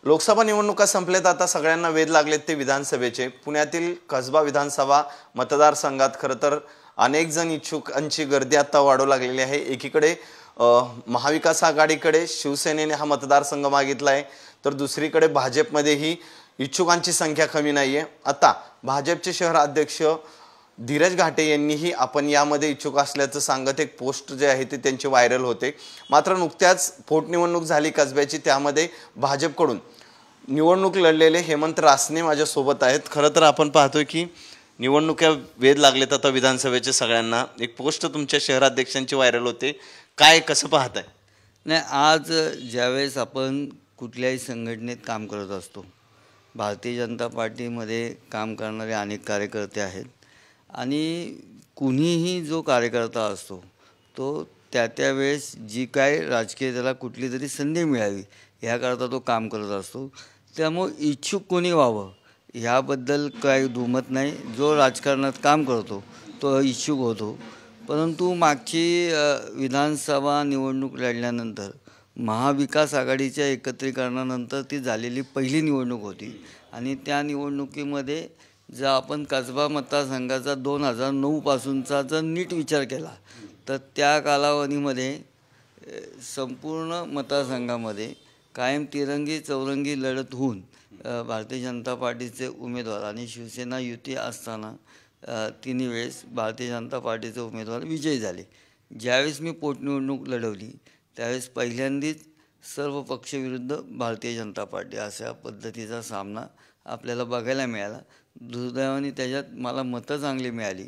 लोकसभा निवडणुका संपलेत, आता सगळ्यांना वेध लागलेत ते विधानसभेचे। पुण्यातील कसबा विधानसभा मतदारसंघात खरं तर अनेक जण इच्छुकांची गर्दी आता वाढू लागलेली आहे। एकीकडे महाविकास आघाडीकडे शिवसेनेने हा मतदारसंघ मागितला आहे, तर दुसरीकडे भाजपमध्येही इच्छुकांची संख्या कमी नाहीये। आता भाजपचे शहर अध्यक्ष धीरज घाटे यांनीही आपण यामध्ये इच्छुक असल्याचं सांगत एक पोस्ट जे आहे ते त्यांची व्हायरल होते। मात्र नुकत्याच पोटनिवडणूक झाली कसब्याची, त्यामध्ये भाजपकडून निवडणूक लढलेले हेमंत रासने माझ्या सोबत आहेत। खरं तर आपण पाहतोय की निवडणुका वेध लागलेत आता विधानसभेचे सगळ्यांना। एक पोस्ट तुमच्या शहराध्यक्षांची व्हायरल होते, काय कसं पाहताय? नाही, आज ज्यावेळेस आपण कुठल्याही संघटनेत काम करत असतो, भारतीय जनता पार्टीमध्ये काम करणारे अनेक कार्यकर्ते आहेत आणि कुणीही जो कार्यकर्ता असतो तो त्या वेळेस जी काय राजकीय त्याला कुठली तरी संधी मिळावी ह्याकरता तो काम करत असतो। त्यामुळे इच्छुक कोणी व्हावं ह्याबद्दल काही दुमत नाही। जो राजकारणात काम करतो तो इच्छुक होतो। परंतु मागची विधानसभा निवडणूक लढल्यानंतर महाविकास आघाडीच्या एकत्रीकरणानंतर ती झालेली पहिली निवडणूक होती आणि त्या निवडणुकीमध्ये जर आपण कसबा मतदारसंघाचा 2009 पासूनचा जर नीट विचार केला तर त्या कालावधीमध्ये संपूर्ण मतदारसंघामध्ये कायम तिरंगी चौरंगी लढत होऊन भारतीय जनता पार्टीचे उमेदवार आणि शिवसेना युती असताना तिन्ही वेळेस भारतीय जनता पार्टीचे उमेदवार विजयी झाले। ज्यावेळेस मी पोटनिवडणूक लढवली त्यावेळेस पहिल्यांदाच सर्व पक्षविरुद्ध भारतीय जनता पार्टी अशा पद्धतीचा सामना आपल्याला बघायला मिळाला। दुर्दैवाने त्याच्यात मला मतं चांगली मिळाली,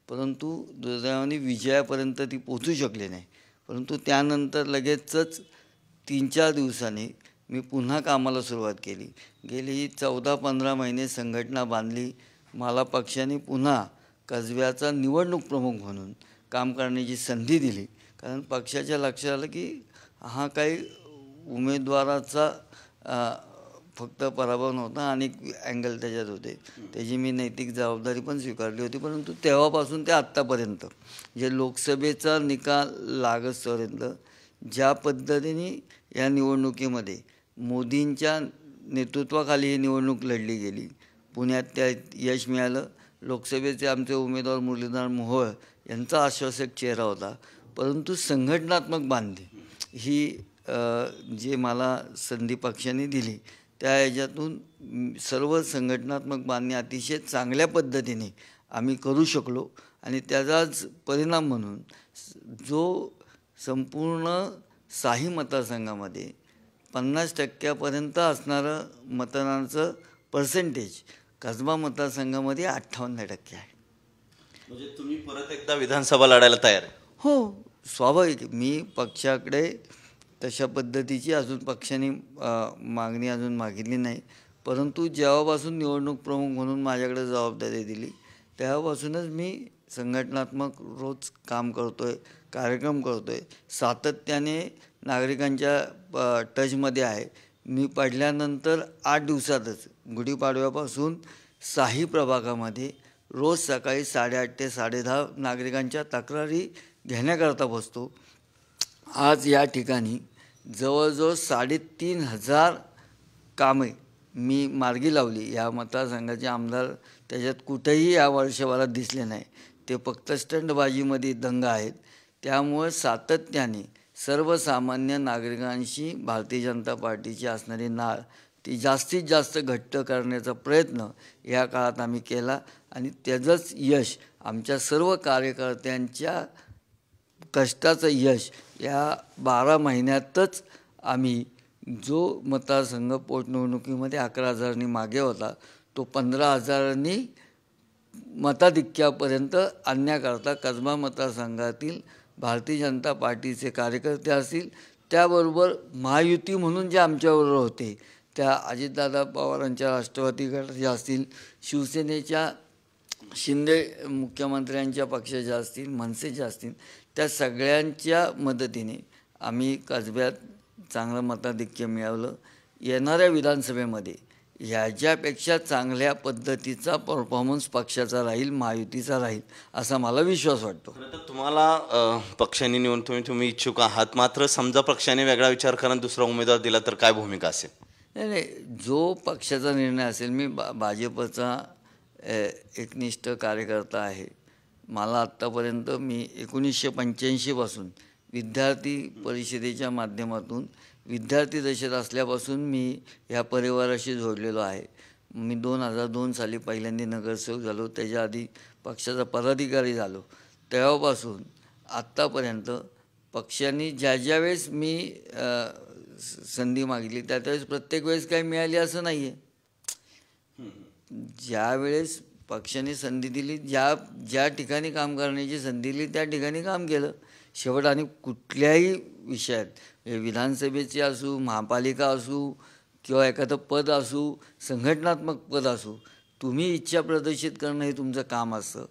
परंतु दुर्दैवाने विजयापर्यंत ती पोचू शकली नाही। परंतु त्यानंतर लगेचच 3-4 दिवसांनी मी पुन्हा कामाला सुरुवात केली। गेली 14-15 महिने संघटना बांधली। मला पक्षाने पुन्हा कसब्याचा निवडणूक प्रमुख म्हणून काम करण्याची संधी दिली, कारण पक्षाच्या लक्षात आलं की हा काही उमेदवाराचा फक्त पराभव नव्हता, अनेक अँगल त्याच्यात होते। त्याची मी नैतिक जबाबदारी पण स्वीकारली होती। परंतु तेव्हापासून ते आत्तापर्यंत जे लोकसभेचा निकाल लागसपर्यंत ज्या पद्धतीने या निवडणुकीमध्ये मोदींच्या नेतृत्वाखाली ही निवडणूक लढली गेली, पुण्यात त्या यश मिळालं। लोकसभेचे आमचे उमेदवार मुरलीधर मोहोळ यांचा आश्वासक चेहरा होता, परंतु संघटनात्मक बांधणी ही जे मला संधी पक्षाने दिली त्या ह्याच्यातून सर्व संघटनात्मक बांधणी अतिशय चांगल्या पद्धतीने आम्ही करू शकलो आणि त्याचाच परिणाम म्हणून जो संपूर्ण साही मतदारसंघामध्ये 50% असणारं मतदानाचं पर्सेंटेज कसबा मतदारसंघामध्ये 58% आहे। म्हणजे तुम्ही परत एकदा विधानसभा लढायला तयार आहे? हो, स्वाभाविक। मी पक्षाकडे तशा पद्धतीची अजून पक्षाने मागणी अजून मागितली नाही, परंतु जेव्हापासून निवडणूक प्रमुख म्हणून माझ्याकडे जबाबदारी दिली तेव्हापासूनच मी संघटनात्मक रोज काम करतो आहे, कार्यक्रम करतो आहे, सातत्याने नागरिकांच्या टचमध्ये आहे। मी पडल्यानंतर 8 दिवसातच गुढीपाडव्यापासून साही प्रभागामध्ये रोज सकाळी 8:30 ते 10:30 नागरिकांच्या तक्रारी घेण्याकरता बसतो। आज या ठिकाणी जवळजवळ 3,500 कामे मी मार्गी लावली। या मतदारसंघाचे आमदार त्याच्यात कुठेही या वर्षभरात दिसले नाही, ते फक्त स्टंटबाजीमध्ये दंग आहेत। त्यामुळे सातत्याने सर्वसामान्य नागरिकांशी भारतीय जनता पार्टीची असणारी नाळ ती जास्तीत जास्त घट्ट करण्याचा प्रयत्न या काळात आम्ही केला आणि त्याचंच यश आमच्या सर्व कार्यकर्त्यांच्या कष्टाचं यश या 12 महिन्यातच आम्ही जो मतदारसंघ पोटनिवडणुकीमध्ये 11,000नी मागे होता तो 15,000नी मताधिक्यापर्यंत आणण्याकरता कसबा मतदारसंघातील भारतीय जनता पार्टीचे कार्यकर्ते असतील, त्याबरोबर महायुती म्हणून जे आमच्याबरोबर होते त्या अजितदादा पवारांच्या राष्ट्रवादी गटाचे असतील, शिवसेनेच्या शिंदे मुख्यमंत्र्यांच्या पक्षाच्या असतील, मनसेच्या असतील, त्या सगळ्यांच्या मदतीने आम्ही कसब्यात चांगलं मताधिक्य मिळवलं। येणाऱ्या विधानसभेमध्ये ह्याच्यापेक्षा चांगल्या पद्धतीचा परफॉर्मन्स पक्षाचा राहील, महायुतीचा राहील असा मला विश्वास वाटतो। खरं तर तुम्हाला पक्षाने निवडून तुम्ही इच्छुक आहात, मात्र समजा पक्षाने वेगळा विचार करून दुसरा उमेदवार दिला तर काय भूमिका असेल? नाही, जो पक्षाचा निर्णय असेल, मी भाजपचा एकनिष्ठ कार्यकर्ता आहे. मला आत्तापर्यंत मी 1985 पासून विद्यार्थी परिषदेच्या माध्यमातून विद्यार्थी दशेत असल्यापासून मी ह्या परिवाराशी जोडलेलो आहे. मी 2002 साली पहिल्यांदा नगरसेवक झालो, त्याच्या आधी पक्षाचा पदाधिकारी झालो. तेव्हापासून आत्तापर्यंत पक्षाने ज्या वेळेस मी संधी मागितली त्यावेळेस प्रत्येक वेळेस काही मिळाली असं नाही आहे. ज्या वेळेस पक्षाने संधी दिली, ज्या ठिकाणी काम करण्याची संधी दिली त्या ठिकाणी काम केलं. शेवट आणि कुठल्याही विषयात, विधानसभेचे असू, महापालिका असू किंवा एखादं पद असू, संघटनात्मक पद असू, तुम्ही इच्छा प्रदर्शित करणं हे तुमचं काम असतं.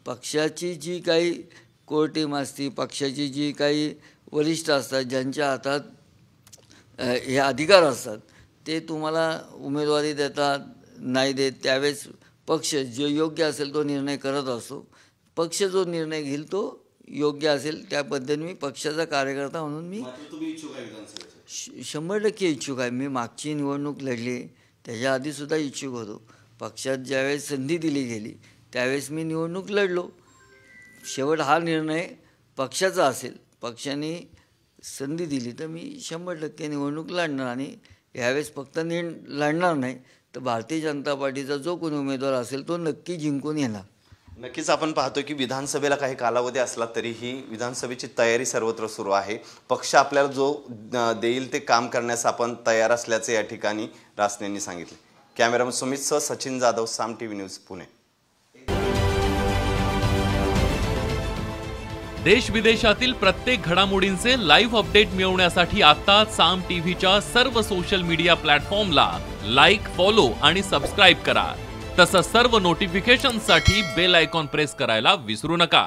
पक्षाची जी काही कोर टीम असते, पक्षाची जी काही वरिष्ठ असतात, ज्यांच्या हातात हे अधिकार असतात, ते तुम्हाला उमेदवारी देतात नाही देत, त्यावेळेस पक्ष जो योग्य असेल तो निर्णय करत असतो. पक्ष जो निर्णय घेईल तो योग्य असेल त्या पद्धतीने मी पक्षाचा कार्यकर्ता म्हणून मी 100% इच्छुक आहे. मी मागची निवडणूक लढली, त्याच्या आधीसुद्धा इच्छुक होतो. पक्षात ज्यावेळेस संधी दिली गेली त्यावेळेस मी निवडणूक लढलो. शेवट हा निर्णय पक्षाचा असेल, पक्षाने संधी दिली तर मी 100% निवडणूक लढणार. आणि यावेळेस फक्त लढणार नाही तर भारतीय जनता पार्टीचा जो कोणी उमेदवार असेल तो नक्की जिंकून येणार. नक्कीच आपण पाहतो की विधानसभेला काही कालावधी असला तरीही विधानसभेची तयारी सर्वत्र सुरू आहे. पक्ष आपल्याला जो देईल ते काम करण्यास आपण तयार असल्याचे या ठिकाणी रासने यांनी सांगितले. कॅमेरामन सुमितसह सचिन जाधव, साम टीव्ही न्यूज, पुणे. देश विदेशातील प्रत्येक घडामोडींचे लाईव्ह अपडेट मिळवण्यासाठी आता साम टीव्हीच्या सर्व सोशल मीडिया प्लॅटफॉर्मला लाईक, फॉलो आणि सबस्क्राईब करा. तसंच सर्व नोटिफिकेशनसाठी बेल आयकॉन प्रेस करायला विसरू नका.